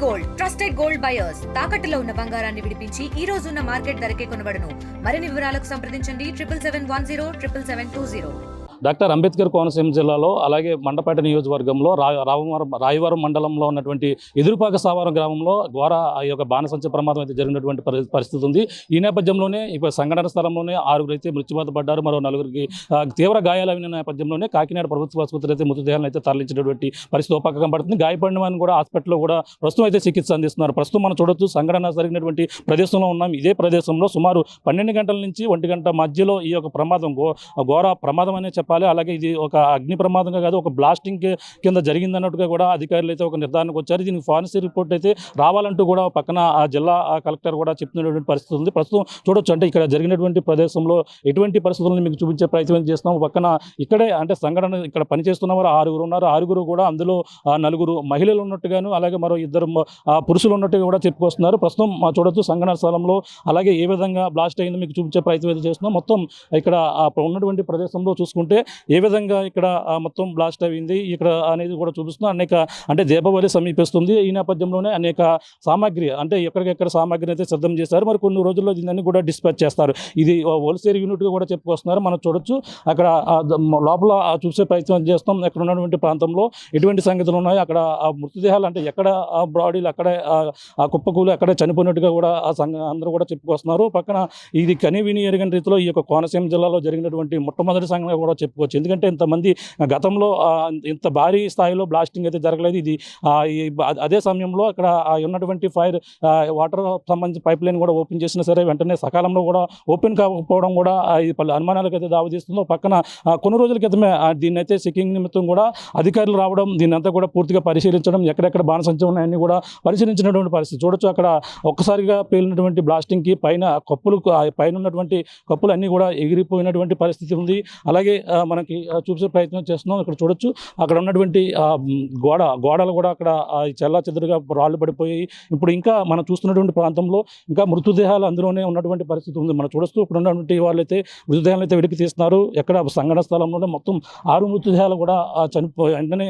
Gold trusted gold buyers తాకట్టులో ఉన్న బంగారాన్ని విడిపించి ఈ రోజు ఉన్న మార్కెట్ ధరకే కొనబడును. మరిన్ని వివరాలకు సంప్రదించండి 77710720. డాక్టర్ అంబేద్కర్ కోనసీమ జిల్లాలో అలాగే మండపేట నియోజకవర్గంలో రాయవరం మండలంలో ఉన్నటువంటి ఎదురుపాక సావరం గ్రామంలో ఘోర ఈ యొక్క బాణసంచ ప్రమాదం అయితే జరిగినటువంటి పరిస్థితి ఉంది. ఈ నేపథ్యంలోనే ఇప్పుడు సంఘటన స్థలంలోనే 6 అయితే మృత్యువాత పడ్డారు. మరో 4 తీవ్ర గాయాలైన నేపథ్యంలోనే కాకినాడ ప్రభుత్వ ఆసుపత్రి అయితే మృతదేహాలను అయితే తరలించినటువంటి పరిస్థితి ఉపకం పడుతుంది. గాయపడిన వారిని కూడా హాస్పిటల్లో కూడా ప్రస్తుతం అయితే చికిత్స అందిస్తున్నారు. ప్రస్తుతం మనం చూడొచ్చు సంఘటన జరిగినటువంటి ప్రదేశంలో ఉన్నాం. ఇదే ప్రదేశంలో సుమారు 12 గంటల నుంచి 1 గంట మధ్యలో ఈ యొక్క ప్రమాదం ఘోర ప్రమాదం అనే చెప్పాలి. అలాగే ఇది ఒక అగ్ని ప్రమాదంగా కాదు, ఒక బ్లాస్టింగ్ కింద జరిగిందన్నట్టుగా కూడా అధికారులు అయితే ఒక నిర్ధారణకు వచ్చారు. దీనికి ఫారెన్సిక్ రిపోర్ట్ అయితే రావాలంటూ కూడా పక్కన ఆ జిల్లా కలెక్టర్ కూడా చెప్తున్నటువంటి పరిస్థితి ఉంది. ప్రస్తుతం చూడొచ్చు, అంటే ఇక్కడ జరిగినటువంటి ప్రదేశంలో ఎటువంటి పరిస్థితులను మీకు చూపించే ప్రయత్నం చేస్తున్నాం. పక్కన ఇక్కడే అంటే సంఘటన ఇక్కడ పనిచేస్తున్న వారు 6 ఉన్నారు. 6 కూడా అందులో 4 మహిళలు ఉన్నట్టుగాను అలాగే మరో 2 పురుషులు ఉన్నట్టుగా కూడా చెప్పుకొస్తున్నారు. ప్రస్తుతం చూడొచ్చు సంఘటన స్థలంలో అలాగే ఏ విధంగా బ్లాస్ట్ అయిందో మీకు చూపించే ప్రయత్నం అయితే చేస్తున్నాం. మొత్తం ఇక్కడ ఉన్నటువంటి ప్రదేశంలో చూసుకుంటే ఏ విధంగా ఇక్కడ మొత్తం బ్లాస్ట్ అయింది ఇక్కడ అనేది కూడా చూపిస్తున్నాం. అంటే దీపావళి సమీపిస్తుంది. ఈ నేపథ్యంలోనే అనేక సామాగ్రి అంటే ఎక్కడికెక్కడ సామాగ్రిని అయితే సిద్ధం చేశారు. మరి కొన్ని రోజుల్లో దీన్ని కూడా డిస్పాచ్ చేస్తారు. ఇది హోల్సేల్ యూనిట్గా కూడా చెప్పుకొస్తున్నారు. మనం చూడొచ్చు అక్కడ లోపల చూసే ప్రయత్నం చేస్తాం. అక్కడ ఉన్నటువంటి ప్రాంతంలో ఎటువంటి సంగతులు ఉన్నాయో అక్కడ ఆ మృతదేహాలు అంటే ఎక్కడ బాడీలు అక్కడే ఆ కుప్పకూలు అక్కడే చనిపోయినట్టుగా కూడా అందరూ కూడా చెప్పుకొస్తున్నారు. పక్కన ఇది కనివిని ఎరగని రీతిలో ఈ యొక్క కోనసీమ జిల్లాలో జరిగినటువంటి మొట్టమొదటి సంఘటన కూడా చెప్పుకోవచ్చు. ఎందుకంటే ఇంతమంది గతంలో ఇంత భారీ స్థాయిలో బ్లాస్టింగ్ అయితే జరగలేదు. ఇది అదే సమయంలో అక్కడ ఉన్నటువంటి వాటర్ సంబంధించిన పైప్ లైన్ కూడా ఓపెన్ చేసినా సరే వెంటనే సకాలంలో కూడా ఓపెన్ కాకపోవడం కూడా పలు అనుమానాలకు అయితే దావతీస్తుందో. పక్కన కొన్ని రోజుల క్రితమే దీన్ని అయితే చెకింగ్ నిమిత్తం కూడా అధికారులు రావడం, దీన్ని అంతా కూడా పూర్తిగా పరిశీలించడం, ఎక్కడెక్కడ బాణసంచం ఉన్నాయన్నీ కూడా పరిశీలించినటువంటి పరిస్థితి చూడొచ్చు. అక్కడ ఒక్కసారిగా పేలినటువంటి బ్లాస్టింగ్కి పైన పైన ఉన్నటువంటి కప్పులు అన్నీ కూడా ఎగిరిపోయినటువంటి పరిస్థితి ఉంది. అలాగే మనకి చూసే ప్రయత్నం చేస్తున్నాం. ఇక్కడ చూడొచ్చు అక్కడ ఉన్నటువంటి గోడలు కూడా అక్కడ చెల్లా చెదురుగా రాళ్ళు పడిపోయాయి. ఇప్పుడు ఇంకా మనం చూస్తున్నటువంటి ప్రాంతంలో ఇంకా మృతదేహాలు అందులోనే ఉన్నటువంటి పరిస్థితి ఉంది. మనం చూడొచ్చు ఇప్పుడు ఉన్నటువంటి వాళ్ళైతే మృతదేహాలు అయితే వెలికి తీస్తున్నారు. ఎక్కడ సంఘటన స్థలంలోనే మొత్తం 6 మృతదేహాలు కూడా చనిపోయి వెంటనే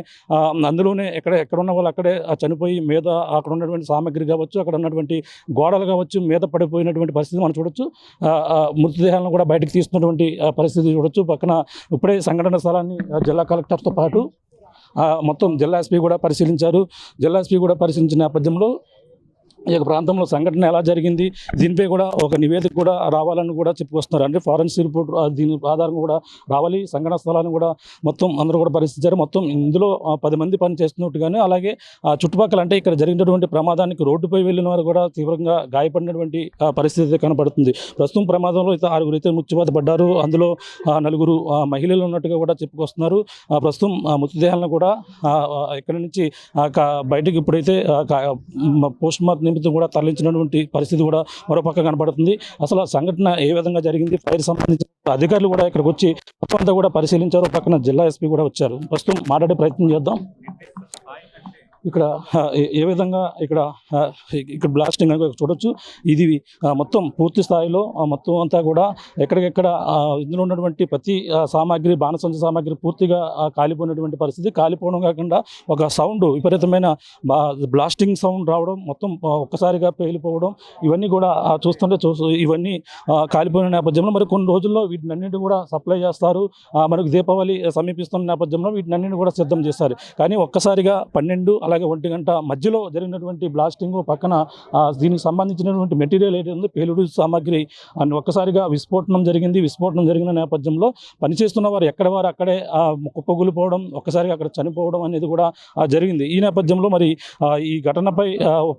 అందులోనే ఎక్కడ ఉన్న వాళ్ళు అక్కడే చనిపోయి మీద అక్కడ ఉన్నటువంటి సామాగ్రి కావచ్చు, అక్కడ ఉన్నటువంటి గోడలు కావచ్చు మీద పడిపోయినటువంటి పరిస్థితి మనం చూడొచ్చు. మృతదేహాలను కూడా బయటకు తీస్తున్నటువంటి పరిస్థితి చూడొచ్చు. పక్కన ఇప్పుడే సంఘటన స్థలాన్ని జిల్లా కలెక్టర్తో పాటు మొత్తం జిల్లా ఎస్పీ కూడా పరిశీలించారు. జిల్లా ఎస్పీ కూడా పరిశీలించిన నేపథ్యంలో ఈ యొక్క ప్రాంతంలో సంఘటన ఎలా జరిగింది దీనిపై కూడా ఒక నివేదిక కూడా రావాలని కూడా చెప్పుకొస్తున్నారు. అంటే ఫారెన్సిక్ రిపోర్ట్ దీని ఆధారంగా కూడా రావాలి. సంఘటన స్థలాన్ని కూడా మొత్తం అందరూ కూడా పరిశీలించారు. మొత్తం ఇందులో 10 మంది పని చేస్తున్నట్టుగానే అలాగే చుట్టుపక్కల అంటే ఇక్కడ జరిగినటువంటి ప్రమాదానికి రోడ్డుపై వెళ్ళిన వారు కూడా తీవ్రంగా గాయపడినటువంటి పరిస్థితి కనబడుతుంది. ప్రస్తుతం ప్రమాదంలో అయితే 6 అయితే మృత్యువాత పడ్డారు. అందులో 4 మహిళలు ఉన్నట్టుగా కూడా చెప్పుకొస్తున్నారు. ప్రస్తుతం మృతదేహాలను కూడా ఇక్కడి నుంచి బయటకు ఇప్పుడైతే పోస్ట్ మార్టం కూడా తరలించినటువంటి పరిస్థితి కూడా మరోపక్క కనబడుతుంది. అసలు సంఘటన ఏ విధంగా జరిగింది, ఫైర్ సంబంధించిన అధికారులు కూడా ఇక్కడికి వచ్చి మొత్తం కూడా పరిశీలించారు. పక్కన జిల్లా ఎస్పీ కూడా వచ్చారు. ప్రస్తుతం మాట్లాడే ప్రయత్నం చేద్దాం. ఇక్కడ ఏ విధంగా ఇక్కడ బ్లాస్టింగ్ అని చూడొచ్చు. ఇది మొత్తం పూర్తి స్థాయిలో మొత్తం అంతా కూడా ఎక్కడికెక్కడ ఇందులో ఉన్నటువంటి ప్రతి సామాగ్రి బాణసంచ సామాగ్రి పూర్తిగా కాలిపోయినటువంటి పరిస్థితి. కాలిపోవడం కాకుండా ఒక సౌండ్ విపరీతమైన బ్లాస్టింగ్ సౌండ్ రావడం, మొత్తం ఒక్కసారిగా పేలిపోవడం ఇవన్నీ కూడా చూస్తుంటే ఇవన్నీ కాలిపోయిన నేపథ్యంలో మరి కొన్ని రోజుల్లో వీటినన్నింటి కూడా సప్లై చేస్తారు. మనకు దీపావళి సమీపిస్తున్న నేపథ్యంలో వీటినన్నింటిని కూడా సిద్ధం చేస్తారు. కానీ ఒక్కసారిగా 12 అలాగే 1 గంట మధ్యలో జరిగినటువంటి బ్లాస్టింగ్ పక్కన దీనికి సంబంధించినటువంటి మెటీరియల్ ఏంటంటే పేలుడు సామాగ్రి అని ఒక్కసారిగా విస్ఫోటనం జరిగిన నేపథ్యంలో పనిచేస్తున్న వారు అక్కడే కుప్పగూలిపోవడం, ఒక్కసారిగా అక్కడ చనిపోవడం అనేది కూడా జరిగింది. ఈ నేపథ్యంలో మరి ఈ ఘటనపై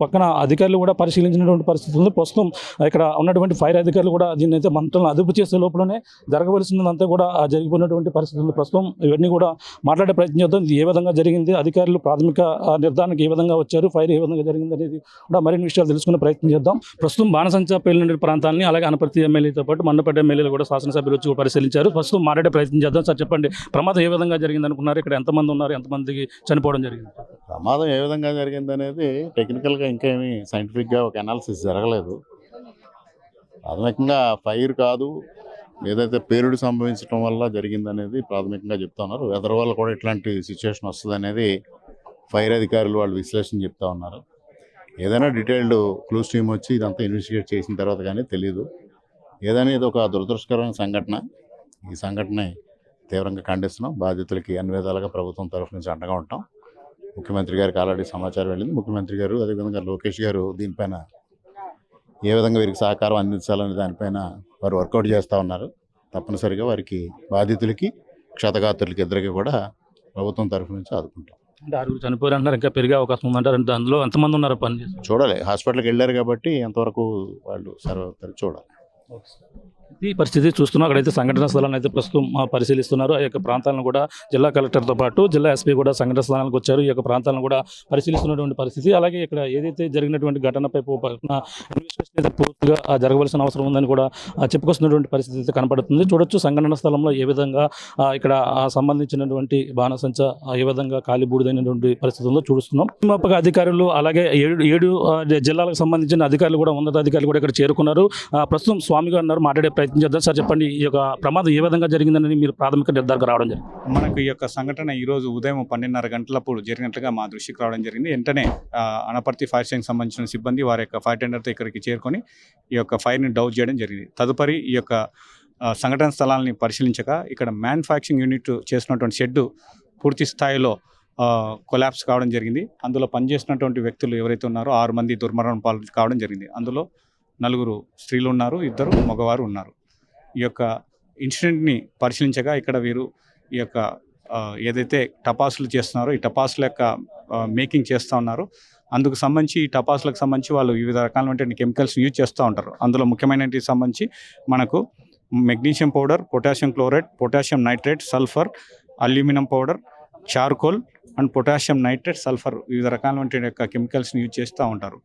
పక్కన అధికారులు కూడా పరిశీలించినటువంటి పరిస్థితి ఉంది. ప్రస్తుతం ఇక్కడ ఉన్నటువంటి ఫైర్ అధికారులు కూడా దీన్ని అయితే మంటలను అదుపు చేసే లోపలనే జరగవలసిందంతా కూడా జరిగిపోయినటువంటి పరిస్థితి ఉంది. ప్రస్తుతం ఇవన్నీ కూడా మాట్లాడే ప్రయత్నం చేద్దాం. ఇది ఏ విధంగా జరిగింది, అధికారులు ప్రాథమిక నిర్ధారణకు ఏ విధంగా వచ్చారు, ఫైర్ ఏ విధంగా జరిగింది అనేది కూడా మరిన్ని విషయాలు తెలుసుకునే ప్రయత్నం చేద్దాం. ప్రస్తుతం బాణసంచ పేలిన ప్రాంతాన్ని అలాగే అనపర్తి ఎమ్మెల్యేతో పాటు మండపేట ఎమ్మెల్యేలు కూడా శాసనసభ్యులు వచ్చి పరిశీలించారు. ప్రస్తుతం మాట్లాడే ప్రయత్నం చేద్దాం. సార్ చెప్పండి, ప్రమాదం ఏ విధంగా జరిగింది అనుకున్నారు, ఇక్కడ ఎంతమంది ఉన్నారు, ఎంతమందికి చనిపోవడం జరిగింది? ప్రమాదం ఏ విధంగా జరిగింది అనేది టెక్నికల్గా ఇంకా ఏమీ సైంటిఫిక్గా ఒక అనాలిసిస్ జరగలేదు. ప్రాథమికంగా ఫైర్ కాదు, ఏదైతే పేలుడు సంభవించడం వల్ల జరిగిందనేది ప్రాథమికంగా చెప్తున్నారు. ఎదరి వల్ల కూడా ఇట్లాంటి సిచ్యువేషన్ వస్తుంది అనేది ఫైర్ అధికారులు వాళ్ళు విశ్లేషణ చెప్తా ఉన్నారు. ఏదైనా డీటెయిల్డ్ క్లూస్ టీమ్ వచ్చి ఇదంతా ఇన్వెస్టిగేట్ చేసిన తర్వాత కానీ తెలియదు. ఏదైనా ఇది ఒక దురదృష్టకరమైన సంఘటన. ఈ సంఘటన తీవ్రంగా ఖండిస్తున్నాం. బాధితులకి అన్ని విధాలుగా ప్రభుత్వం తరఫు నుంచి అండగా ఉంటాం. ముఖ్యమంత్రి గారికి ఆల్రెడీ సమాచారం వెళ్ళింది. ముఖ్యమంత్రి గారు అదేవిధంగా లోకేష్ గారు దీనిపైన ఏ విధంగా వీరికి సహకారం అందించాలనే దానిపైన వారు వర్కౌట్ చేస్తూ ఉన్నారు. తప్పనిసరిగా వారికి బాధితులకి క్షతగాత్రులకి ఇద్దరికి కూడా ప్రభుత్వం తరఫు నుంచి ఆదుకుంటాం. అంటే 6 చనిపోయారు అంటారు, ఇంకా పెరిగే అవకాశం ఉందంటారు. అంటే అందులో ఎంతమంది ఉన్నారు పని చేసి? చూడాలి, హాస్పిటల్కి వెళ్ళారు కాబట్టి ఎంతవరకు వాళ్ళు సర్వ్ అవుతారు చూడాలి. ఈ పరిస్థితి చూస్తున్నాం. అక్కడైతే సంఘటన స్థలాన్ని అయితే ప్రస్తుతం పరిశీలిస్తున్నారు. ఆ యొక్క ప్రాంతాలను కూడా జిల్లా కలెక్టర్తో పాటు జిల్లా ఎస్పీ కూడా సంఘటన స్థలానికి వచ్చారు. ఈ యొక్క ప్రాంతాలను కూడా పరిశీలిస్తున్నటువంటి పరిస్థితి. అలాగే ఇక్కడ ఏదైతే జరిగినటువంటి ఘటనపై ఇన్వెస్టిగేషన్ అయితే పూర్తిగా జరగవలసిన అవసరం ఉందని కూడా చెప్పుకొస్తున్నటువంటి పరిస్థితి అయితే కనపడుతుంది. చూడొచ్చు సంఘటన స్థలంలో ఏ విధంగా ఇక్కడ సంబంధించినటువంటి బాణసంచ ఏ విధంగా కాలిబూడిదైనటువంటి పరిస్థితి ఉందో చూస్తున్నాం. నియామక అధికారులు అలాగే ఏడు జిల్లాలకు సంబంధించిన అధికారులు కూడా ఉన్నతాధికారులు కూడా ఇక్కడ చేరుకున్నారు. ప్రస్తుతం స్వామి గారు ఉన్నారు, మాట్లాడే ప్రయత్నం చేద్దాం. సార్ చెప్పండి, ఈ యొక్క ప్రమాదం ఏ విధంగా జరిగిందని మీరు ప్రాథమిక నిర్ధారణకు రావడం జరిగింది? మనకు ఈ యొక్క సంఘటన ఈరోజు ఉదయం 12:30 గంటలప్పుడు జరిగినట్లుగా మా దృష్టికి రావడం జరిగింది. వెంటనే అనపర్తి ఫైర్ స్టేషన్కి సంబంధించిన సిబ్బంది వారి యొక్క ఫైర్ టెండర్తో ఇక్కడికి చేరుకొని ఈ యొక్క ఫైర్ని డౌన్ చేయడం జరిగింది. తదుపరి ఈ యొక్క సంఘటన స్థలాన్ని పరిశీలించగా ఇక్కడ మ్యానుఫ్యాక్చరింగ్ యూనిట్ చేసినటువంటి షెడ్డు పూర్తి స్థాయిలో కొలాప్స్ కావడం జరిగింది. అందులో పనిచేసినటువంటి వ్యక్తులు ఎవరైతే ఉన్నారో 6 మంది దుర్మరణం పాలు కావడం జరిగింది. అందులో 4 స్త్రీలు ఉన్నారు, 2 మగవారు ఉన్నారు. ఈ యొక్క ఇన్సిడెంట్ని పరిశీలించగా ఇక్కడ వీరు ఈ యొక్క ఏదైతే టపాసులు చేస్తున్నారో ఈ టపాసుల యొక్క మేకింగ్ చేస్తూ ఉన్నారు. అందుకు సంబంధించి ఈ టపాసులకు సంబంధించి వాళ్ళు వివిధ రకాలైనటువంటి కెమికల్స్ యూజ్ చేస్తూ ఉంటారు. అందులో ముఖ్యమైనవి సంబంధించి మనకు magnesium powder, potassium chloride, potassium nitrate, sulphur, aluminium powder, charcoal and potassium nitrate, sulphur వివిధ రకాలైనటువంటి యొక్క కెమికల్స్ని యూజ్ చేస్తూ ఉంటారు.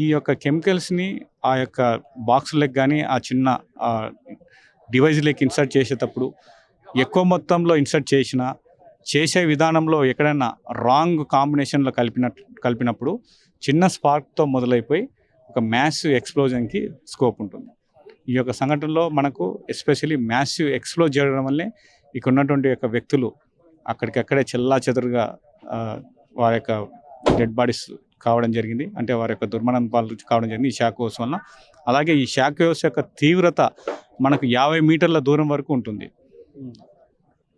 ఈ యొక్క కెమికల్స్ని ఆ యొక్క బాక్సులకు కానీ ఆ చిన్న డివైజ్లోకి ఇన్సర్ట్ చేసేటప్పుడు ఎక్కువ మొత్తంలో ఇన్సర్ట్ చేసే విధానంలో ఎక్కడైనా రాంగ్ కాంబినేషన్లో కలిపినప్పుడు చిన్న స్పార్క్తో మొదలైపోయి ఒక మ్యాసివ్ ఎక్స్ప్లోజన్కి స్కోప్ ఉంటుంది. ఈ యొక్క సంఘటనలో మనకు ఎస్పెషల్లీ మ్యాసివ్ ఎక్స్ప్లోజ్ చేయడం వల్లే ఇక్కడ ఉన్నటువంటి యొక్క వ్యక్తులు అక్కడికక్కడే చెల్లాచెదరుగా వారి యొక్క డెడ్ బాడీస్ కావడం జరిగింది. అంటే వారి యొక్క దుర్మరణం పాలు కావడం జరిగింది ఈ షాక్ వేవ్స్ వల్ల. అలాగే ఈ షాక్ వేవ్స్ యొక్క తీవ్రత మనకు 50 మీటర్ల దూరం వరకు ఉంటుంది.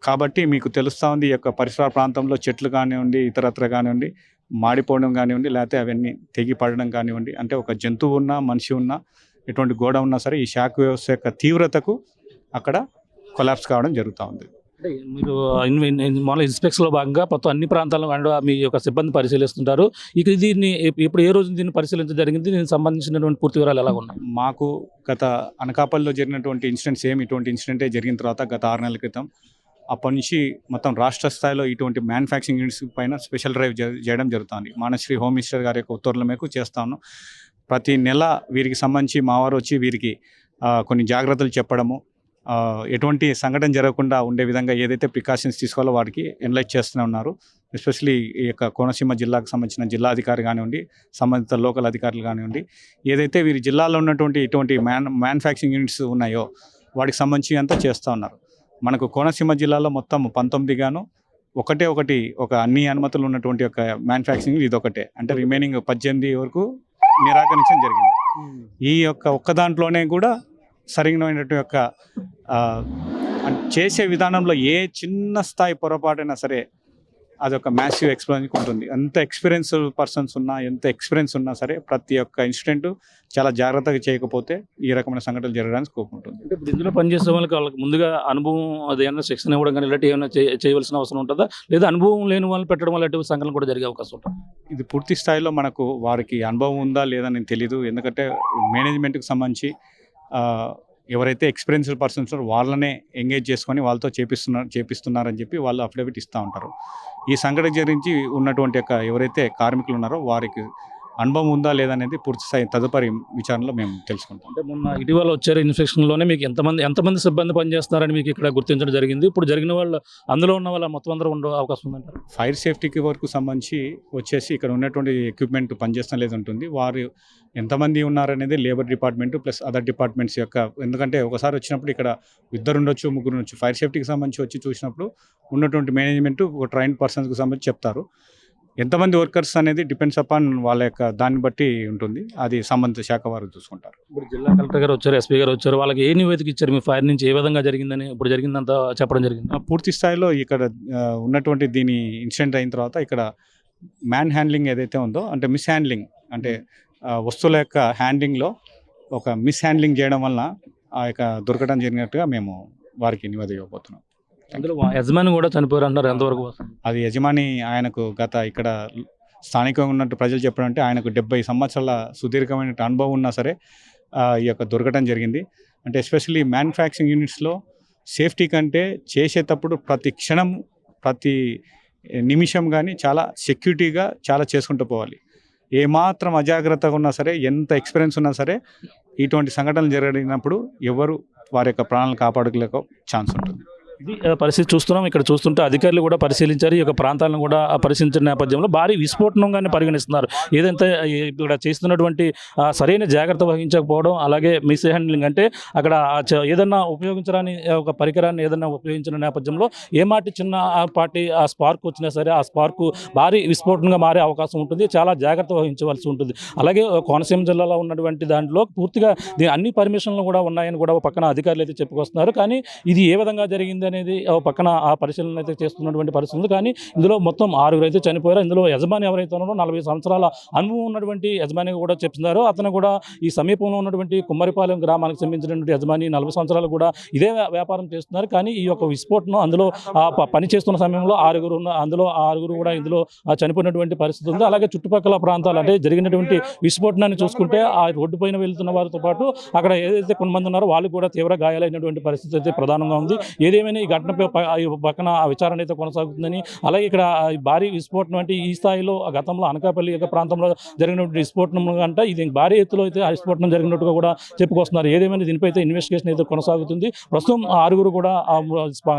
కాబట్టి మీకు తెలుస్తూ ఉంది ఈ యొక్క పరిసర ప్రాంతంలో చెట్లు కానివ్వండి, ఇతరత్ర కానివ్వండి, మాడిపోవడం కానివ్వండి, లేకపోతే అవన్నీ తెగి పడడం కానివ్వండి, అంటే ఒక జంతువు ఉన్నా మనిషి ఉన్నా ఎటువంటి గోడ ఉన్నా సరే ఈ షాక్ వేవ్స్ యొక్క తీవ్రతకు అక్కడ కొలాప్స్ కావడం జరుగుతూ ఉంది. అంటే మీరు మామూలు ఇన్స్పెక్షన్లో భాగంగా మొత్తం అన్ని ప్రాంతాల్లో మీ యొక్క సిబ్బంది పరిశీలిస్తుంటారు. ఇక దీన్ని ఇప్పుడు ఏ రోజు దీన్ని పరిశీలించడం జరిగింది? దీనికి సంబంధించినటువంటి పూర్తి వివరాలు ఎలా ఉన్నాయి? మాకు గత అనకాపల్లిలో జరిగినటువంటి ఇన్సిడెంట్స్ ఇటువంటి ఇన్సిడెంటే జరిగిన తర్వాత గత 6 నెలల క్రితం అప్పటి నుంచి మొత్తం రాష్ట్ర స్థాయిలో ఇటువంటి మ్యానుఫ్యాక్చరింగ్ యూనిట్స్ పైన స్పెషల్ డ్రైవ్ చేయడం జరుగుతుంది. మానశ్రీ హోమ్ మినిస్టర్ గారి యొక్క ఉత్తర్వుల మేరకు చేస్తాను. ప్రతి నెల వీరికి సంబంధించి మా వారు వచ్చి వీరికి కొన్ని జాగ్రత్తలు చెప్పడము, ఎటువంటి సంఘటన జరగకుండా ఉండే విధంగా ఏదైతే ప్రికాషన్స్ తీసుకోవాలో వాటికి ఎన్లైట్ చేస్తూనే ఉన్నారు. ఎస్పెషలీ ఈ యొక్క కోనసీమ జిల్లాకు సంబంధించిన జిల్లా అధికారి కానివ్వండి, సంబంధిత లోకల్ అధికారులు కానివ్వండి, ఏదైతే వీరి జిల్లాలో ఉన్నటువంటి ఇటువంటి మ్యానుఫ్యాక్చరింగ్ యూనిట్స్ ఉన్నాయో వాటికి సంబంధించి అంతా చేస్తూ ఉన్నారు. మనకు కోనసీమ జిల్లాలో మొత్తం 19 గాను ఒక అన్ని అనుమతులు ఉన్నటువంటి ఒక మ్యానుఫ్యాక్చరింగ్ ఇది ఒకటే, అంటే రిమైనింగ్ 18 వరకు నిరాకరించడం జరిగింది. ఈ యొక్క ఒక్క దాంట్లోనే కూడా సరైనటువంటి యొక్క చేసే విధానంలో ఏ చిన్న స్థాయి పొరపాటైనా సరే అదొక మ్యాసివ్ ఎక్స్ప్లోజన్కి ఉంటుంది. ఎంత ఎక్స్పీరియన్స్ పర్సన్స్ ఉన్నా, ఎంత ఎక్స్పీరియన్స్ ఉన్నా సరే ప్రతి ఒక్క ఇన్సిడెంట్ చాలా జాగ్రత్తగా చేయకపోతే ఈ రకమైన సంఘటనలు జరగడానికి స్కోప్ ఉంటుంది. అంటే ఇప్పుడు ఇందులో పనిచేసే వాళ్ళకి ముందుగా అనుభవం అది ఏమైనా శిక్షణ ఇవ్వడం కానీ ఇలాంటి ఏమైనా చేయవలసిన అవసరం ఉంటుందా? లేదా అనుభవం లేని వాళ్ళని పెట్టడం వల్ల ఇటువంటి సంఘటనలు కూడా జరిగే అవకాశం ఉంటుంది? ఇది పూర్తి స్థాయిలో మనకు వారికి అనుభవం ఉందా లేదా నేను తెలియదు. ఎందుకంటే మేనేజ్మెంట్కి సంబంధించి ఎవరైతే ఎక్స్పీరియన్స్డ్ పర్సన్స్ వాళ్ళనే ఎంగేజ్ చేసుకొని వాళ్ళతో చేపిస్తున్నారని చెప్పి వాళ్ళు అఫిడవిట్ ఇస్తూ ఉంటారు. ఈ సంఘటన గురించి ఉన్నటువంటి యొక్క ఎవరైతే కార్మికులు ఉన్నారో వారికి అనుభవం ఉందా లేదనేది పూర్తి స్థాయి తదుపరి విచారణలో మేము తెలుసుకుంటాం. అంటే మొన్న ఇటీవల వచ్చారు ఇన్స్పెక్షన్లోనే మీకు ఎంతమంది సిబ్బంది పనిచేస్తున్నారని మీకు ఇక్కడ గుర్తించడం జరిగింది. ఇప్పుడు జరిగిన వాళ్ళు అందులో ఉన్న వాళ్ళ మొత్తం అందరూ ఉండే అవకాశం ఉందంటారు? ఫైర్ సేఫ్టీకి వరకు సంబంధించి వచ్చేసి ఇక్కడ ఉన్నటువంటి ఎక్విప్మెంట్ పనిచేస్తాం లేదు ఉంటుంది. వారు ఎంతమంది ఉన్నారనేది labour department plus other departments యొక్క, ఎందుకంటే ఒకసారి వచ్చినప్పుడు ఇక్కడ 2 ఉండొచ్చు 3 ఉండొచ్చు. ఫైర్ సేఫ్టీకి సంబంధించి వచ్చి చూసినప్పుడు ఉన్నటువంటి మేనేజ్మెంట్ ఒక ట్రైన్డ్ పర్సన్స్కి సంబంధించి చెప్తారు. ఎంతమంది వర్కర్స్ అనేది డిపెండ్స్ అపాన్ వాళ్ళ యొక్క దాన్ని బట్టి ఉంటుంది, అది సంబంధిత శాఖ వారు చూసుకుంటారు. ఇప్పుడు జిల్లా కలెక్టర్ గారు వచ్చారు, ఎస్పీ గారు వచ్చారు, వాళ్ళకి ఏ నివేదిక ఇచ్చారు మీ ఫైర్ నుంచి ఏ విధంగా జరిగిందని ఇప్పుడు జరిగిందంతా చెప్పడం జరిగింది? పూర్తి స్థాయిలో ఇక్కడ ఉన్నటువంటి దీని ఇన్సిడెంట్ అయిన తర్వాత ఇక్కడ మ్యాన్ హ్యాండ్లింగ్ ఏదైతే ఉందో, అంటే మిస్ హ్యాండ్లింగ్, అంటే వస్తువుల యొక్క హ్యాండ్లింగ్లో ఒక మిస్ హ్యాండ్లింగ్ చేయడం వలన ఆ యొక్క దొరకడం జరిగినట్టుగా మేము వారికి నివేదిక ఇవ్వబోతున్నాం. అందులో యజమాని కూడా చనిపోయారు అంటారు, ఎంతవరకు వస్తుంది? అది యజమాని ఆయనకు గత ఇక్కడ స్థానికంగా ఉన్నట్టు ప్రజలు చెప్పడంటే ఆయనకు 70 సంవత్సరాల సుదీర్ఘమైన అనుభవం ఉన్నా సరే ఈ యొక్క దొరకడం జరిగింది. అంటే ఎస్పెషల్లీ మ్యానుఫ్యాక్చరింగ్ యూనిట్స్లో సేఫ్టీ కంటే చేసేటప్పుడు ప్రతి క్షణం ప్రతి నిమిషం కానీ చాలా సెక్యూరిటీగా చాలా చేసుకుంటూ పోవాలి. ఏమాత్రం అజాగ్రత్తగా ఉన్నా సరే, ఎంత ఎక్స్పీరియన్స్ ఉన్నా సరే, ఇటువంటి సంఘటనలు జరిగినప్పుడు ఎవరు వారి యొక్క ప్రాణాలను కాపాడుకోలేక ఛాన్స్ ఉంటుంది. ఇది పరిస్థితి చూస్తున్నాం. ఇక్కడ చూస్తుంటే అధికారులు కూడా పరిశీలించారు, ఈ యొక్క ప్రాంతాలను కూడా పరిశీలించిన నేపథ్యంలో భారీ విస్ఫోటనంగానే పరిగణిస్తున్నారు. ఏదంటే ఇక్కడ చేస్తున్నటువంటి సరైన జాగ్రత్త వహించకపోవడం, అలాగే మిస్ హ్యాండ్లింగ్, అంటే అక్కడ ఏదన్నా ఉపయోగించడానికి ఒక పరికరాన్ని ఏదన్నా ఉపయోగించిన నేపథ్యంలో ఏమాటి చిన్న పార్టీ ఆ స్పార్క్ వచ్చినా సరే ఆ స్పార్క్ భారీ విస్ఫోటనంగా మారే అవకాశం ఉంటుంది. చాలా జాగ్రత్త వహించవలసి ఉంటుంది. అలాగే కోనసీమ జిల్లాలో ఉన్నటువంటి దాంట్లో పూర్తిగా అన్ని పర్మిషన్లు కూడా ఉన్నాయని కూడా పక్కన అధికారులు అయితే చెప్పుకొస్తున్నారు. కానీ ఇది ఏ విధంగా జరిగింది అనేది పక్కన ఆ పరిశీలన అయితే చేస్తున్నటువంటి పరిస్థితి ఉంది. కానీ ఇందులో మొత్తం 6 అయితే చనిపోయారు. ఇందులో యజమాని ఎవరైతే ఉన్నారో 40 సంవత్సరాల అనుభవం ఉన్నటువంటి యజమానిగా కూడా చెప్తున్నారు. అతను కూడా ఈ సమీపంలో ఉన్నటువంటి కుమ్మరిపాలెం గ్రామానికి సంబంధించినటువంటి యజమాని 40 సంవత్సరాలు కూడా ఇదే వ్యాపారం చేస్తున్నారు. కానీ ఈ యొక్క విస్ఫోటనం అందులో పని చేస్తున్న సమయంలో 6 ఉన్న అందులో 6 కూడా ఇందులో చనిపోయినటువంటి పరిస్థితి ఉంది. అలాగే చుట్టుపక్కల ప్రాంతాలు అంటే జరిగినటువంటి విస్ఫోటనాన్ని చూసుకుంటే ఆ రోడ్డు పైన వెళ్తున్న వారితో పాటు అక్కడ ఏదైతే కొంతమంది ఉన్నారో వాళ్ళు కూడా తీవ్ర గాయాలైనటువంటి పరిస్థితి అయితే ప్రధానంగా ఉంది. ఏదేమైనా ఈ ఘటనపై పక్కన విచారణ అయితే కొనసాగుతుందని, అలాగే ఇక్కడ భారీ విస్ఫోటనం అంటే ఈ స్థాయిలో గతంలో అనకాపల్లి యొక్క ప్రాంతంలో జరిగినటువంటి విస్ఫోటనం అంటే ఇది భారీ ఎత్తులో అయితే ఆ విస్ఫోటనం జరిగినట్టుగా కూడా చెప్పుకొస్తున్నారు. ఏదేమైనా దీనిపై అయితే ఇన్వెస్టిగేషన్ అయితే కొనసాగుతుంది. ప్రస్తుతం 6 కూడా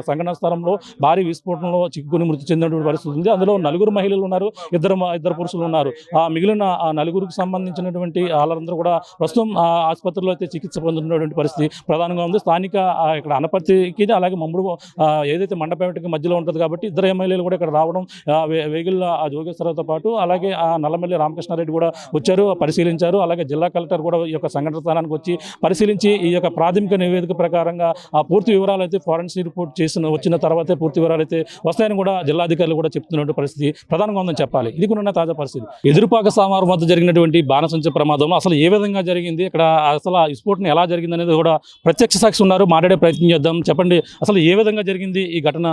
సంఘటన స్థలంలో భారీ విస్ఫోటనంలో చిక్కుకుని మృతి చెందినటువంటి పరిస్థితి ఉంది. అందులో 4 మహిళలు ఉన్నారు, ఇద్దరు పురుషులు ఉన్నారు. మిగిలిన 4కి సంబంధించినటువంటి వాళ్ళందరూ కూడా ప్రస్తుతం ఆసుపత్రిలో అయితే చికిత్స పొందుతున్నటువంటి పరిస్థితి ప్రధానంగా ఉంది. స్థానిక ఇక్కడ అనపర్తికి అలాగే మమ్ముడు ఏదైతే మండపేటకి మధ్యలో ఉంటుంది కాబట్టి ఇద్దరు ఎమ్మెల్యేలు కూడా ఇక్కడ రావడం, వేగిళ్ళ జోగేశ్వరరావుతో పాటు అలాగే నల్లమల్లి రామకృష్ణారెడ్డి కూడా వచ్చారు, పరిశీలించారు. అలాగే జిల్లా కలెక్టర్ కూడా ఈ యొక్క సంఘటన స్థానానికి వచ్చి పరిశీలించి ఈ యొక్క ప్రాథమిక నివేదిక ప్రకారంగా పూర్తి వివరాలు అయితే ఫోరెన్సిక్ రిపోర్ట్ వచ్చిన తర్వాతే పూర్తి వివరాలు అయితే వస్తాయని కూడా జిల్లాధికారులు కూడా చెప్తున్నటువంటి పరిస్థితి ప్రధానంగా ఉందని చెప్పాలి. ఇది కూడా తాజా పరిస్థితి. ఎదురుపాక సామారు వద్ద జరిగినటువంటి బాణసంచ ప్రమాదంలో అసలు ఏ విధంగా జరిగింది, ఇక్కడ అసలు విస్ఫోటనం ఎలా జరిగింది అనేది కూడా ప్రత్యక్ష సాక్షి ఉన్నారు, మాట్లాడే ప్రయత్నం చేద్దాం. చెప్పండి, అసలు ఏ విధంగా జరిగింది ఈ ఘటన?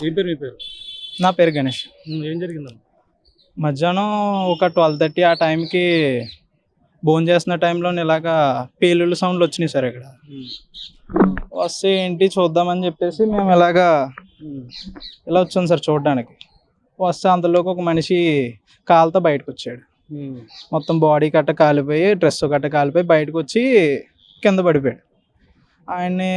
ఏం పేరు మీ పేరు? నా పేరు గణేష్. ఏం జరిగిందమ్మా? మధ్యాహ్నం ఒక 12:30 ఆ టైంకి భోజనం చేస్తున్న టైంలో ఇలాగా పేలుళ్ళ సౌండ్లు వచ్చినాయి సార్. ఇక్కడ వస్తే ఏంటి చూద్దామని చెప్పేసి మేము ఇలా వచ్చాం సార్ చూడడానికి. వస్తే అంతలోకి ఒక మనిషి కాలుతో బయటకు వచ్చాడు. మొత్తం బాడీ కట్ట కాలిపోయి, డ్రెస్ కట్ట కాలిపోయి బయటకు వచ్చి కింద పడిపోయాడు. ఆయన్ని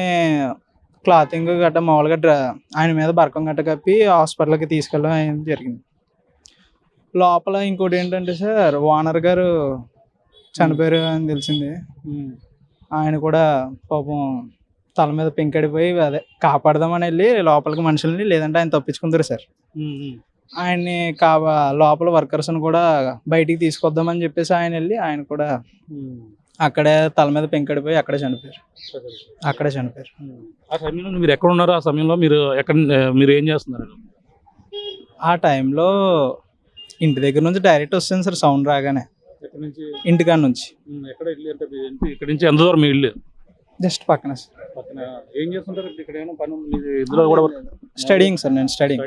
క్లాతింగ్ గట్ట మామూలుగా ఆయన మీద బరకం గట్ట కప్పి హాస్పిటల్కి తీసుకెళ్ళడం జరిగింది. లోపల ఇంకోటి ఏంటంటే సార్, ఓనర్ గారు చనిపోయారు అని తెలిసింది. ఆయన కూడా పాపం తల మీద పెంకడిపోయి అదే కాపాడదామని వెళ్ళి లోపలికి మనుషుల్ని, లేదంటే ఆయన తప్పించుకుంటారు సార్. ఆయన్ని లోపల వర్కర్స్ని కూడా బయటికి తీసుకొద్దామని చెప్పేసి ఆయన వెళ్ళి ఆయన కూడా అక్కడే తల మీద పెంకడిపోయి అక్కడే చనిపోయారు. ఆ సమయంలో మీరు ఎక్కడ ఉన్నారు? ఆ సమయంలో మీరు ఏం చేస్తున్నారు? ఆ టైంలో ఇంటి దగ్గర నుంచి డైరెక్ట్ వస్తుంది సార్ సౌండ్ రాగానే. ఇంటికాడ నుంచి. ఇక్కడ నుంచి ఎంత దూరం మీ ఇల్లు? జస్ట్ పక్కన. ఏం చేస్తుంటారు ఇక్కడ? ఏమైనా పని? స్టడీయింగ్ సార్, నేను స్టడీయింగ్.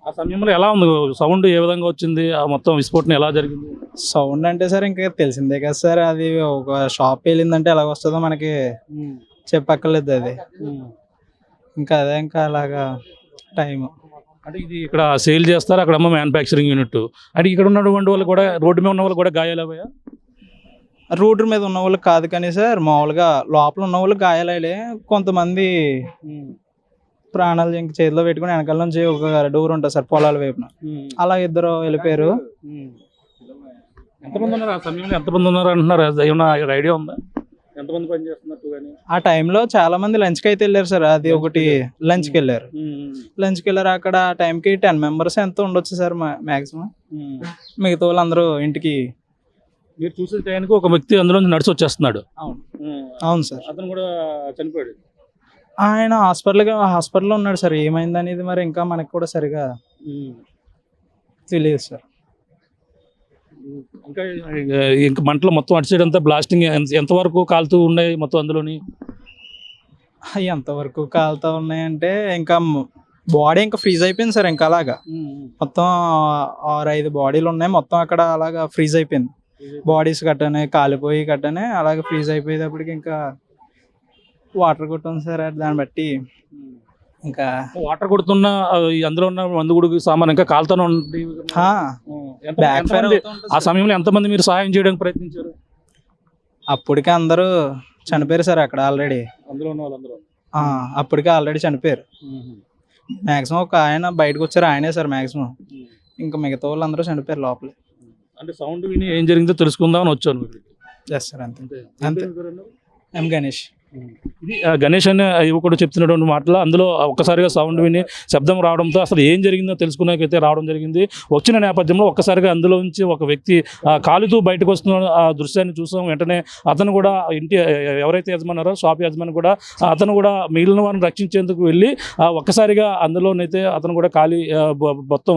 ఆ సమయంలో ఎలా ఉంది సౌండ్? ఏ విధంగా వచ్చింది? ఆ మొత్తం విస్ఫోటనం ఎలా జరిగింది? సౌండ్ అంటే సార్ ఇంకా తెలిసిందే కదా సార్, అది ఒక షాప్ వెళ్ళిందంటే ఎలాగ వస్తుందో మనకి చెప్పక్కర్లేదు. అది ఇంకా అలాగా టైం. అంటే ఇది ఇక్కడ సేల్ చేస్తారు, అక్కడ మ్యానుఫ్యాక్చరింగ్ యూనిట్. అంటే ఇక్కడ ఉన్నటువంటి వాళ్ళు కూడా, రోడ్డు మీద ఉన్న వాళ్ళు కూడా గాయాలు అయ్యాయా? రోడ్డు మీద ఉన్న వాళ్ళు కాదు కానీ సార్, మామూలుగా లోపల ఉన్న వాళ్ళు గాయాలయ్యే. కొంతమంది ప్రాణాలు ఇంక చేతిలో పెట్టుకుని వెనకాల నుంచి ఒక డోర్ ఉంటుంది సార్ పొలాల వైపున, అలా ఇద్దరు వెళ్ళిపోయారు. ఎంతమంది ఉన్నారు ఆ సమయంలో? ఎంతమంది ఉన్నారు అంటున్నారు? ఏమన్నా ఐడియా ఉందా? ఎంతమంది పని చేస్తున్నట్టు కానీ? ఆ టైంలో చాలా మంది లంచ్కి అయితే వెళ్ళారు సార్. అది ఒకటి లంచ్కి వెళ్ళారు. లంచ్కి వెళ్ళారు. అక్కడ ఆ టైంకి 10 మెంబర్స్ ఎంత ఉండొచ్చు సార్ మ్యాక్సిమం. మిగతా వాళ్ళందరూ ఇంటికి. మీరు చూసే టైంకి ఒక వ్యక్తి అందులో నడిచి వచ్చేస్తున్నాడు. అవును సార్. అతను కూడా చనిపోయాడు. ఆయన హాస్పిటల్లో ఉన్నాడు సార్. ఏమైంది అనేది మరి ఇంకా మనకు కూడా సరిగా తెలియదు సార్. ఇంకా ఇంకా మంటలు మొత్తం అటు సైడ్ అంతా బ్లాస్టింగ్ ఎంతవరకు కాలుతూ ఉన్నాయి మొత్తం అందులోని? ఎంతవరకు కాలుతా ఉన్నాయంటే ఇంకా బాడీ ఇంకా ఫ్రీజ్ అయిపోయింది సార్. ఇంకా అలాగా మొత్తం 6-5 బాడీలు ఉన్నాయి మొత్తం అక్కడ. అలాగా ఫ్రీజ్ అయిపోయింది. బాడీస్ కట్టనే కాలిపోయి కట్టనే అలాగే ఫ్రీజ్ అయిపోయేటప్పటికి ఇంకా వాటర్ కొట్టాం సార్. దాన్ని బట్టి ఇంకా వాటర్ కొడుతున్న అందులో ఉన్న మందుగుడు సామాన్ ఇంకా కాలుతూనే ఉంది. బ్యాక్ ఫైర్ ఆ సమయంలో ఎంతమంది మీరు సహాయం చేయడానికి ప్రయత్నించారు? అప్పటికే అందరూ చనిపోయారు సార్ అక్కడ ఆల్రెడీ. అందులో ఉన్న వాళ్ళందరూ అప్పటికే ఆల్రెడీ చనిపోయారు. మ్యాక్సిమం ఒక ఆయన బయటకు వచ్చారు, ఆయనే సార్ మ్యాక్సిమం. ఇంకా మిగతా వాళ్ళందరూ చనిపోయారు లోపల. అంటే సౌండ్ విని ఏం జరిగిందో తెలుసుకుందామని వచ్చాను. Yes sir. అంతే అంతే. ఎం గణేష్. ఇది గణేష్ అనే యువకుడు చెప్తున్నటువంటి మాటలు. అందులో ఒక్కసారిగా సౌండ్ విని శబ్దం రావడంతో అసలు ఏం జరిగిందో తెలుసుకునేకైతే రావడం జరిగింది. వచ్చిన నేపథ్యంలో ఒక్కసారిగా అందులో నుంచి ఒక వ్యక్తి కాలుతూ బయటకు వస్తున్న ఆ దృశ్యాన్ని చూసాం. వెంటనే అతను కూడా ఇంటి ఎవరైతే యజమానారో షాప్ యజమాని కూడా అతను కూడా మిగిలిన వారిని రక్షించేందుకు వెళ్ళి ఒక్కసారిగా అందులోనైతే అతను కూడా మొత్తం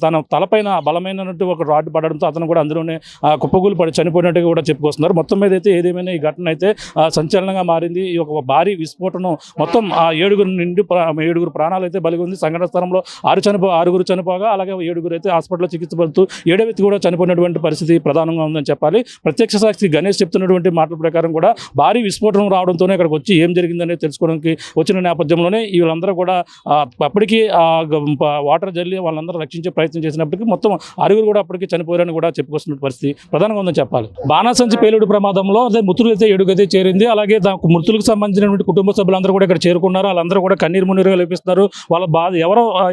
తన తలపైన బలమైనటువంటి ఒక రాడ్ పడడంతో అతను కూడా అందులోనే కుప్పగూలు పడి చనిపోయినట్టుగా కూడా చెప్పుకొస్తున్నారు. మొత్తం మీద అయితే ఏదేమైనా ఈ ఘటన అయితే సంచలనంగా మారింది. ఈ ఒక భారీ విస్ఫోటనం మొత్తం ఆ 7 ప్రాణాలు అయితే బలిగి ఉంది. సంఘటన స్థలంలో 6 చనిపోగా అలాగే 7 అయితే హాస్పిటల్లో చికిత్స పొందుతూ 7వ వ్యక్తి కూడా చనిపోయినటువంటి పరిస్థితి ప్రధానంగా ఉందని చెప్పాలి. ప్రత్యక్ష సాక్షి గణేష్ చెప్తున్నటువంటి మాటల ప్రకారం కూడా భారీ విస్ఫోటనం రావడంతోనే అక్కడికి వచ్చి ఏం జరిగిందనేది తెలుసుకోవడానికి వచ్చిన నేపథ్యంలోనే వీళ్ళందరూ కూడా అప్పటికీ వాటర్ జల్లి వాళ్ళందరూ రక్షించే ప్రయత్నం చేసినప్పటికీ మొత్తం 6 కూడా అప్పటికి చనిపోయారని కూడా చెప్పుకొస్తున్న పరిస్థితి ప్రధానంగా ఉందని చెప్పాలి. బాణాసంచి పేలుడు ప్రమాదంలో అదే మృతులు అయితే 7 అయితే చేరింది. అలాగే మృతులకు సంబంధించినటువంటి కుటుంబ సభ్యులందరూ కూడా ఇక్కడ చేరుకున్నారు. వాళ్ళందరూ కూడా కన్నీరు మున్నీరుగా లేపిస్తున్నారు. వాళ్ళ బాధ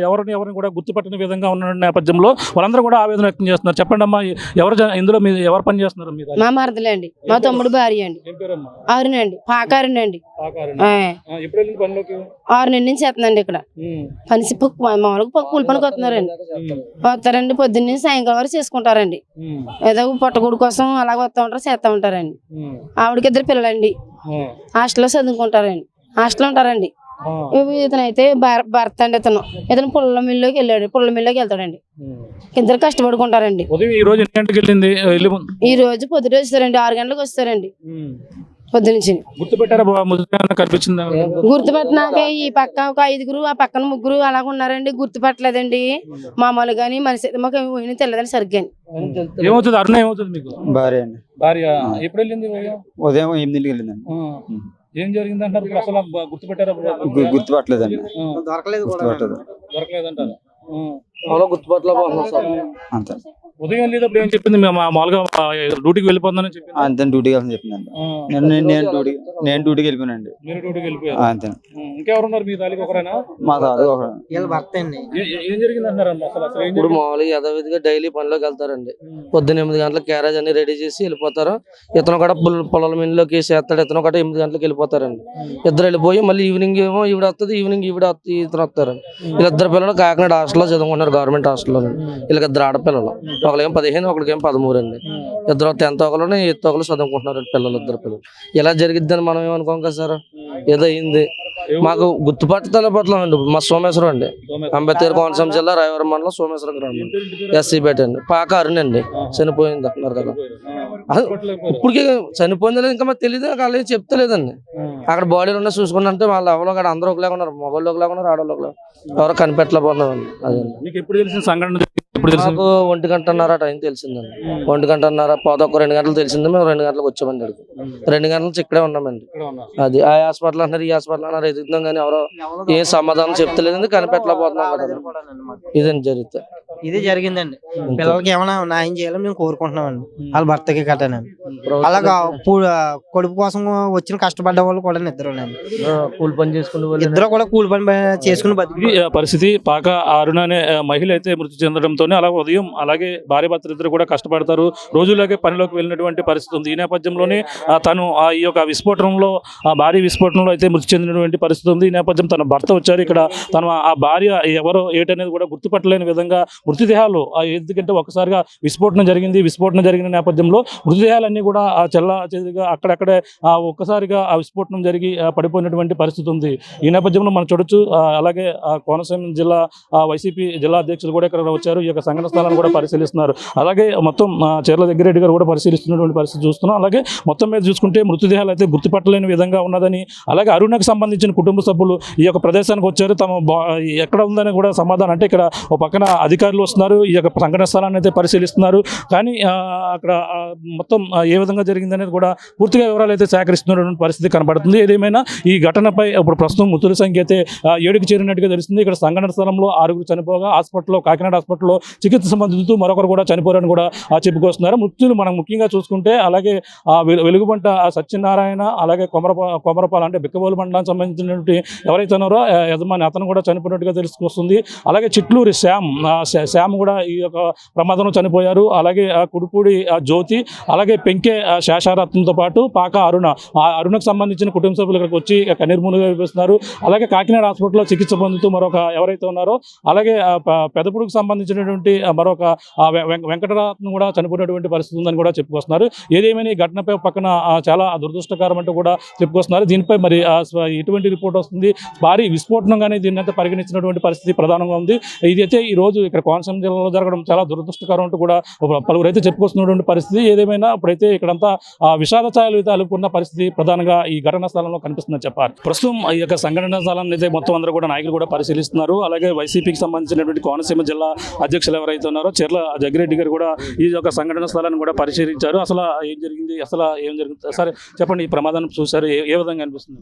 ఎవరిని కూడా గుర్తుపట్టిన విధంగా ఉన్న నేపథ్యంలో వాళ్ళందరూ కూడా ఆవేదన వ్యక్తం చేస్తున్నారు. చెప్పండి అమ్మా, ఇందులో మీరు ఎవరు పని చేస్తున్నారు? మా మరదలే అండి, మా తమ్ముడు భార్య అండి. అవునండి, పాకారండి. 6 నెలల నుంచి చేస్తుందండి ఇక్కడ పని. మామూలుగా కూలి పనికి వస్తున్నారండి. పొద్దున్నే సాయంకాలం వరకు చేసుకుంటారండి. ఏదో పొట్టగూడు కోసం అలాగ వస్తూ ఉంటారు, చేస్తూ ఉంటారండి. ఆవిడకి 2 పిల్లలండి. హాస్టల్లో చదువుకుంటారండి. హాస్టల్లో ఉంటారండి. ఇతనైతే భర్త అండి. ఇతను పుల్ల మిల్లుకి వెళ్ళాడు. పుల్ల మిల్లుకి వెళ్తాడండి. 2 కష్టపడుకుంటారండి. ఈ రోజు పొద్దుట వస్తారండి. 6 గంటలకు వస్తారండి పొద్దు నుంచి. గుర్తుపట్టినాక ఈ పక్క ఒక 5 ఆ పక్కన 3 అలాగ ఉన్నారండి. గుర్తుపట్టలేదండి. మామూలుగాని మనిషి మాకు పోయిన తెలియదండి సరిగ్గా. భార్య అండి. ఉదయం 8ంటికి వెళ్ళిందండి. ఏం జరిగింది అంటారు? అసలు గుర్తుపెట్టారా? గుర్తుపట్టలేదండి. దొరకలేదంటారు. అంతే. ఉదయం వెళ్ళేటప్పుడు ఏం చెప్పింది? మామూలుగా డ్యూటీకి వెళ్ళిపోతుందని చెప్పింది. అంతే, డ్యూటీకి వెళ్ళని చెప్పిందండి. నేను డ్యూటీకి వెళ్ళిపోయానండి. మీరు డ్యూటీకి వెళ్ళిపోయారు? అంతే. ఇంకెవరున్నారు మీ తాలికి? ఒకరైనా? మా తాలికి ఒకరు. ఏం జరిగింది అంటారు? ఇప్పుడు మామూలుగా యథావిధిగా డైలీ పనిలోకి వెళ్తారండి. పొద్దున్న 8 గంటలకు క్యారేజ్ అన్ని రెడీ చేసి వెళ్ళిపోతారు. ఇతను కూడా పొలాల మిల్లులోకి వేసేస్తాడు. ఇతను కూడా 8 గంటలకు వెళ్ళిపోతారండి. ఇద్దరు వెళ్ళిపోయి మళ్ళీ ఈవినింగ్ ఏమో ఈవిడ వస్తుంది, ఈవినింగ్ ఇతను వస్తారండి. వీళ్ళిద్దరు పిల్లలు కాకినాడ హాస్టల్లో చదువుకుంటున్నారు, గవర్నమెంట్ హాస్టల్లో. వీళ్ళకి 2 ఆడపిల్లలు. ఒకళ్ళేం 15, ఒకరికేం 13 అండి. ఇద్దరు 10th ఒకరు 8th ఒకరు చదువుకుంటున్నారు పిల్లలు. 2 పిల్లలు. ఎలా జరిగిద్దని మనం ఏమనుకోం కదా సార్. ఏదో అయింది. మాకు గుర్తుపట్టలేకపోతున్నామండి. మా సోమేశ్వరం అండి, అంబేద్కర్ కోనసీమ జిల్లా రాయవరం మండలం సోమేశ్వరం గ్రామం. SC అండి. పాక అరుణ్ అండి. చనిపోయింది అంటున్నారు కదా. ఇప్పటికే చనిపోయింది లేదు, ఇంకా మాకు తెలియదు. వాళ్ళు చెప్తలేదండి. అక్కడ బాడీలు ఉన్న చూసుకుంటే వాళ్ళు ఎవరో కూడా అందరూ ఒకలాగా ఉన్నారు. మగవాళ్ళు ఒకలాగా ఉన్నారు, ఆడవాళ్ళు ఒకలాగా. ఎవరో కనిపెట్టలేకపోతున్నామండి. అదే మీకు ఎప్పుడు తెలిసిన సంఘటన? మాకు 1 గంటన్నర టైం తెలిసిందండి. 1 గంటన్నర పోదొక్క 2 గంటలు తెలిసింది. మేము 2 గంటలకు వచ్చామండి. 2 గంటల నుంచి ఇక్కడే ఉన్నామండి. అది ఆ హాస్పిటల్ అంటున్నారు, ఈ హాస్పిటల్ అన్నారు, ఎదుగుతాం కానీ ఎవరో ఏ సమాధానం చెప్తలేదండి. కనిపెట్టలేకపోతున్నాం కదా. ఇదని జరిగితే ఇది జరిగిందండి. పిల్లలకి ఏమైనా న్యాయం చేయాలని మేము కోరుకుంటున్నామండి. వాళ్ళ భర్తకి కట్టానండి. అలాగా కడుపు కోసం వచ్చిన కష్టపడ్డ వాళ్ళు కూడా నిద్రలేండి. కూలి పని చేసుకునే వాళ్ళు ఇద్దరు కూడా కూలి పని చేసుకుని ఇది పరిస్థితి. పాక అరుణ అనే మహిళ అయితే మృతి చెందడంతోనే అలాగే ఉదయం అలాగే భార్య భర్తలు ఇద్దరు కూడా కష్టపడతారు, రోజులాగే పనిలోకి వెళ్ళినటువంటి పరిస్థితి ఉంది. ఈ నేపథ్యంలోనే తను ఈ యొక్క విస్ఫోటనంలో భారీ విస్ఫోటనంలో అయితే మృతి చెందినటువంటి పరిస్థితి ఉంది. ఈ నేపథ్యం తన భర్త వచ్చారు, ఇక్కడ తను ఆ భార్య ఎవరో ఏటనేది కూడా గుర్తుపట్టలేని విధంగా మృతదేహాలు ఎందుకంటే ఒకసారిగా విస్ఫోటనం జరిగిన నేపథ్యంలో మృతదేహాలన్నీ కూడా ఆ చెదిరిగా అక్కడక్కడే ఒక్కసారిగా ఆ విస్ఫోటనం జరిగి పడిపోయినటువంటి పరిస్థితి ఉంది. ఈ నేపథ్యంలో మనం చూడొచ్చు. అలాగే కోనసీమ జిల్లా వైసీపీ జిల్లా అధ్యక్షులు కూడా ఇక్కడ వచ్చారు, ఈ యొక్క సంఘటన స్థలాన్ని కూడా పరిశీలిస్తున్నారు. అలాగే మొత్తం చర్ల దగ్గరెడ్డి గారు కూడా పరిశీలిస్తున్నటువంటి పరిస్థితి చూస్తున్నాం. అలాగే మొత్తం మీద చూసుకుంటే మృతదేహాలు అయితే గుర్తుపట్టలేని విధంగా ఉన్నదని, అలాగే అరుణకు సంబంధించిన కుటుంబ సభ్యులు ఈ యొక్క ప్రదేశానికి వచ్చారు, తమ ఎక్కడ ఉందని కూడా సమాధానం అంటే ఇక్కడ ఒక పక్కన అధికారులు వస్తున్నారు, ఈ యొక్క సంఘటన స్థలాన్ని అయితే పరిశీలిస్తున్నారు. కానీ అక్కడ మొత్తం ఏ విధంగా జరిగిందనేది కూడా పూర్తిగా వివరాలు అయితే సేకరిస్తున్నటువంటి పరిస్థితి కనబడుతుంది. ఏదేమైనా ఈ ఘటనపై ఇప్పుడు ప్రస్తుతం మృతుల సంఖ్య అయితే 7కి చేరినట్టుగా తెలుస్తుంది. ఇక్కడ సంఘటన స్థలంలో 6 చనిపోగా కాకినాడ హాస్పిటల్లో చికిత్స సంబంధించుతూ మరొకరు కూడా చనిపోయారని కూడా చెప్పుకొస్తున్నారు. మృతులు మనం ముఖ్యంగా చూసుకుంటే అలాగే వెలుగుబంట సత్యనారాయణ, అలాగే కొమరపాల అంటే బిక్కబోలు మండలానికి సంబంధించినటువంటి ఎవరైతే ఉన్నారో యజమాని అతను కూడా చనిపోయినట్టుగా తెలుసుకొస్తుంది. అలాగే చిట్లూరి శ్యామ్ కూడా ఈ యొక్క ప్రమాదంలో చనిపోయారు. అలాగే కుడుపూడి జ్యోతి, అలాగే పెంకే శేషారత్నంతో పాటు పాక అరుణకు సంబంధించిన కుటుంబ సభ్యులు ఇక్కడికి వచ్చి కన్నీరుములుగా వినిపిస్తున్నారు. అలాగే కాకినాడ హాస్పిటల్లో చికిత్స పొందుతూ మరొక ఎవరైతే ఉన్నారో అలాగే పెదపుడుకు సంబంధించినటువంటి మరొక వెంకటరత్నం కూడా చనిపోయినటువంటి పరిస్థితి ఉందని కూడా చెప్పుకొస్తున్నారు. ఏదేమైనా ఈ ఘటనపై పక్కన చాలా దురదృష్టకరం అంటూ కూడా చెప్పుకొస్తున్నారు. దీనిపై మరి ఎటువంటి రిపోర్ట్ వస్తుంది, భారీ విస్ఫోటనంగానే దీన్ని అయితే పరిగణించినటువంటి పరిస్థితి ప్రధానంగా ఉంది. ఇది అయితే ఈ రోజు ఇక్కడ కోనసీమ జిల్లాలో జరగడం చాలా దురదృష్టకరం అంటూ కూడా పలువురు అయితే చెప్పుకొస్తున్నటువంటి పరిస్థితి. ఏదేమైనా ఇప్పుడైతే ఇక్కడంతా విషాద ఛాయలు అయితే అలుపుకున్న పరిస్థితి ప్రధానంగా ఈ ఘటనా స్థలంలో కనిపిస్తుందని చెప్పారు. ప్రస్తుతం ఈ యొక్క సంఘటన స్థలాన్ని అయితే మొత్తం అందరూ కూడా నాయకులు కూడా పరిశీలిస్తున్నారు. అలాగే వైసీపీకి సంబంధించినటువంటి కోనసీమ జిల్లా అధ్యక్షులు ఎవరైతే ఉన్నారో చర్ల జగ్గిరెడ్డి గారు కూడా ఈ యొక్క సంఘటన స్థలాన్ని కూడా పరిశీలించారు. అసలు ఏం జరిగింది, సరే చెప్పండి, ఈ ప్రమాదాన్ని చూసారు, ఏ విధంగా అనిపిస్తుంది?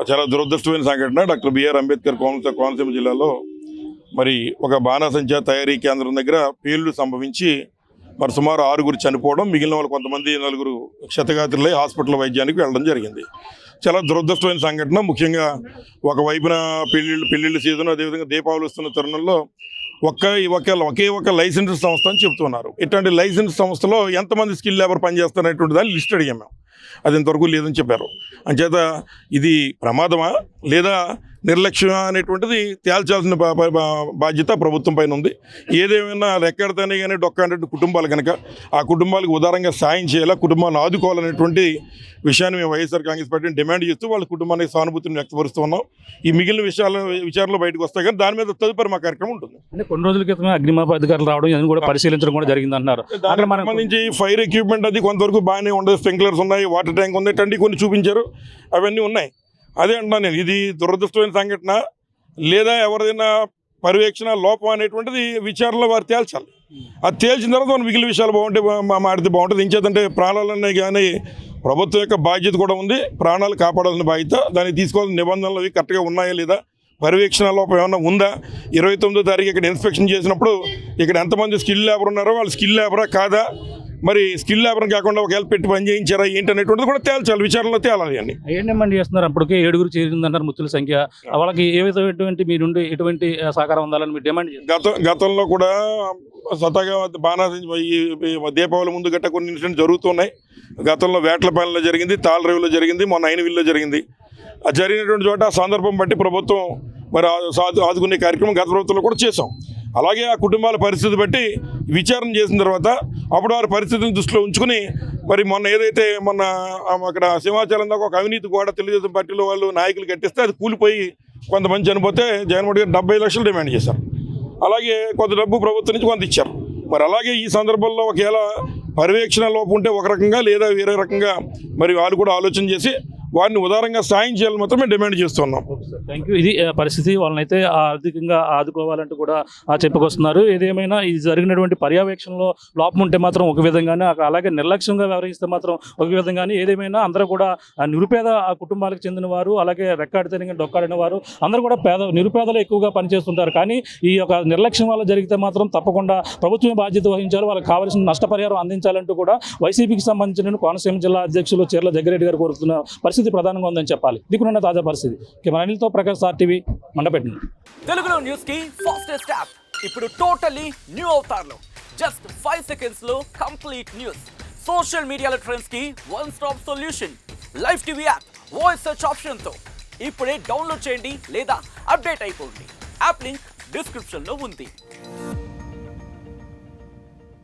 చాలా దురదృష్టమైన సంఘటన. డాక్టర్ బిఆర్ అంబేద్కర్ కోనసీమ జిల్లాలో మరి ఒక బాణాసంచా తయారీ కేంద్రం దగ్గర పేలుడు సంభవించి మరి సుమారు 6 చనిపోవడం, మిగిలిన వాళ్ళు కొంతమంది 4 క్షతగాత్రులై హాస్పిటల్ వైద్యానికి వెళ్ళడం జరిగింది. చాలా దురదృష్టమైన సంఘటన. ముఖ్యంగా ఒకవైపున పెళ్ళిళ్ళ సీజన్, అదేవిధంగా దీపావళి వస్తున్న తరుణంలో ఒకే ఒక లైసెన్స్ సంస్థ అని చెప్తున్నారు. ఇట్లాంటి లైసెన్స్ సంస్థలో ఎంతమంది స్కిల్ లేబర్ పనిచేస్తారనేటువంటి దాన్ని లిస్ట్ అడిగాం మేము. అది ఇంతవరకు లేదని చెప్పారు. అంచేత ఇది ప్రమాదమా లేదా నిర్లక్ష్యం అనేటువంటిది తేల్చాల్సిన బాధ్యత ప్రభుత్వం పైన ఉంది. ఏదేమైనా రెక్కడితేనే కానీ డొక్కాంటే కుటుంబాలు కనుక ఆ కుటుంబాలకు ఉదారంగా సాయం చేయాలా, కుటుంబాన్ని ఆదుకోవాలనేటువంటి విషయాన్ని మేము వైఎస్ఆర్ కాంగ్రెస్ పార్టీని డిమాండ్ చేస్తూ వాళ్ళ కుటుంబానికి సానుభూతిని వ్యక్తపరుస్తూ ఉన్నాం. ఈ మిగిలిన విచారణలో బయటకు వస్తాయి కానీ దాని మీద తదుపరి మా కార్యక్రమం ఉంటుంది. అంటే కొన్ని రోజుల క్రితమే అగ్నిమాపక అధికారులు రావడం, ఇవన్నీ కూడా పరిశీలించడం కూడా జరిగింది అంటున్నారు. దానికి సంబంధించి ఫైర్ ఎక్విప్మెంట్ అది కొంతవరకు బాగానే ఉండదు, స్ప్రింక్లర్స్ ఉన్నాయి, వాటర్ ట్యాంక్ ఉంది, ఇట్లాంటివి కొన్ని చూపించారు, అవన్నీ ఉన్నాయి. అదే అంటున్నాను నేను, ఇది దురదృష్టమైన సంఘటన లేదా ఎవరిదైనా పర్యవేక్షణ లోపం అనేటువంటిది విచారణలో వారు తేల్చాలి. అది తేల్చిన తర్వాత మనం మిగిలిన విషయాలు మాడితే బాగుంటుంది. ఇంకేదంటే ప్రాణాలన్నీ కానీ ప్రభుత్వం యొక్క బాధ్యత కూడా ఉంది, ప్రాణాలు కాపాడాల్సిన బాధ్యత, దానికి తీసుకోవాల్సిన నిబంధనలు అవి కరెక్ట్గా ఉన్నాయా లేదా, పర్యవేక్షణ లోపం ఏమన్నా ఉందా, 29వ తారీఖు ఇక్కడ ఇన్స్పెక్షన్ చేసినప్పుడు ఇక్కడ ఎంతమంది స్కిల్ లేబర్ ఉన్నారో వాళ్ళు స్కిల్ లేబరా కాదా, మరి స్కిల్ లేబర్ని కాకుండా ఒకవేళ పెట్టి పని చేయించారా ఏంటి అనేటువంటిది కూడా తేల్చాలి, విచారణలో తేలాలి. అన్ని ఏం డిమాండ్ చేస్తున్నారు? అప్పటికే 7 చేరిందన్నారు మృతుల సంఖ్య. వాళ్ళకి ఏ విధమైనటువంటి మీ నుండి ఎటువంటి సహకారం ఉండాలని మీరు డిమాండ్ చేస్తారు? గతంలో కూడా స్వతహాగా దీపావళి ముందు గట్ట కొన్ని ఇన్సిడెంట్స్ జరుగుతున్నాయి. గతంలో వేట్లపాలెంలో జరిగింది, తాళరేవులో జరిగింది, మొన్న ఐనవిల్లో జరిగింది. జరిగినటువంటి చోట సందర్భం బట్టి ప్రభుత్వం మరి ఆదుకునే కార్యక్రమం గత ప్రభుత్వంలో కూడా చేసాం. అలాగే ఆ కుటుంబాల పరిస్థితి బట్టి విచారణ చేసిన తర్వాత అప్పుడు వారి పరిస్థితిని దృష్టిలో ఉంచుకుని మరి మొన్న అక్కడ సింహాచలం దాకా ఒక అవినీతి గోడ తెలుగుదేశం పార్టీలో వాళ్ళు నాయకులు కట్టిస్తే అది కూలిపోయి కొంతమంది చనిపోతే జగన్మోహన్ గారు 70 లక్షలు డిమాండ్ చేశారు. అలాగే కొంత డబ్బు ప్రభుత్వం నుంచి కొంత ఇచ్చారు. మరి అలాగే ఈ సందర్భంలో ఒకవేళ పర్యవేక్షణ లోపం ఉంటే ఒక రకంగా లేదా వేరే రకంగా మరి వాళ్ళు కూడా ఆలోచన చేసి వారిని ఉదారంగా సాయం చేయాలని మాత్రమే డిమాండ్ చేస్తున్నాం. Thank you. ఇది పరిస్థితి. వాళ్ళనైతే ఆర్థికంగా ఆదుకోవాలంటూ కూడా చెప్పుకొస్తున్నారు. ఏదేమైనా ఇది జరిగినటువంటి పర్యవేక్షణలో లోపం ఉంటే మాత్రం ఒక విధంగానే, అలాగే నిర్లక్ష్యంగా వ్యవహరిస్తే మాత్రం ఒక విధంగానే, ఏదేమైనా అందరూ కూడా నిరుపేద కుటుంబాలకు చెందిన వారు, అలాగే రెక్కాడితేనే డొక్కాడిన వారు అందరూ కూడా నిరుపేదలు ఎక్కువగా పనిచేస్తుంటారు. కానీ ఈ యొక్క నిర్లక్ష్యం వల్ల జరిగితే మాత్రం తప్పకుండా ప్రభుత్వమే బాధ్యత వహించాలి, వాళ్ళకి కావాల్సిన నష్టపరిహారం అందించాలంటూ కూడా వైసీపీకి సంబంధించిన కోనసీమ జిల్లా అధ్యక్షులు చీర్ల జగ్గిరెడ్డి గారు కోరుతున్న పరిస్థితి ప్రధానంగా ఉందని చెప్పాలి. దిక్కునున్న తాజా పరిస్థితి. అనిల్తో ప్రకాష్, RTV, మండపేట. తెలుగులో న్యూస్ కి ఫాస్టెస్ట్ యాప్ ఇప్పుడు టోటల్లీ న్యూ అవతార్లో జస్ట్ 5 సెకండ్స్ లో కంప్లీట్ న్యూస్, సోషల్ మీడియాలో ట్రెండ్స్ కి one stop solution, live TV app, voice search option తో ఇప్పుడే డౌన్లోడ్ చేయండి లేదా అప్డేట్ అయిపోండి. యాప్ లింక్ డిస్క్రిప్షన్ లో ఉంది.